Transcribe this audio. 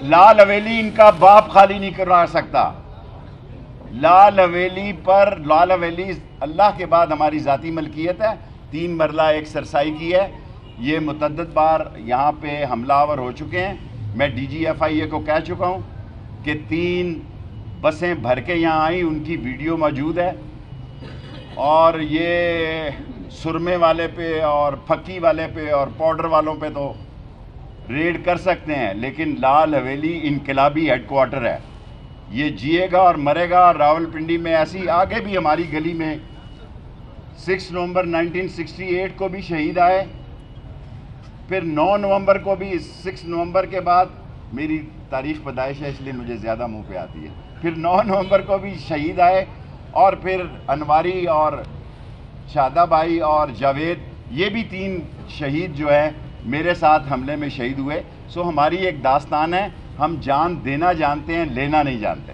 लाल हवेली इनका बाप खाली नहीं करा सकता। लाल हवेली अल्लाह के बाद हमारी ज़ाती मलकियत है। 3 मरला एक सरसाई की है। ये मुतअद्दिद बार यहाँ पे हमलावर हो चुके हैं। मैं DGFIA को कह चुका हूँ कि 3 बसें भर के यहाँ आई, उनकी वीडियो मौजूद है। और ये सुरमे वाले पे और फक्की वाले पे और पाउडर वालों पे तो रेड कर सकते हैं, लेकिन लाल हवेली इनकलाबी हेडक्वार्टर है। ये जिएगा और मरेगा। रावलपिंडी में ऐसी आगे भी हमारी गली में 6 नवंबर 1968 को भी शहीद आए, फिर 9 नवंबर को भी। 6 नवंबर के बाद मेरी तारीख पैदाइश है इसलिए मुझे ज़्यादा मुंह पे आती है। फिर 9 नवंबर को भी शहीद आए, और फिर अनवारी और शादा भाई और जावेद, ये भी 3 शहीद जो है मेरे साथ हमले में शहीद हुए। सो हमारी एक दास्तान है, हम जान देना जानते हैं, लेना नहीं जानते।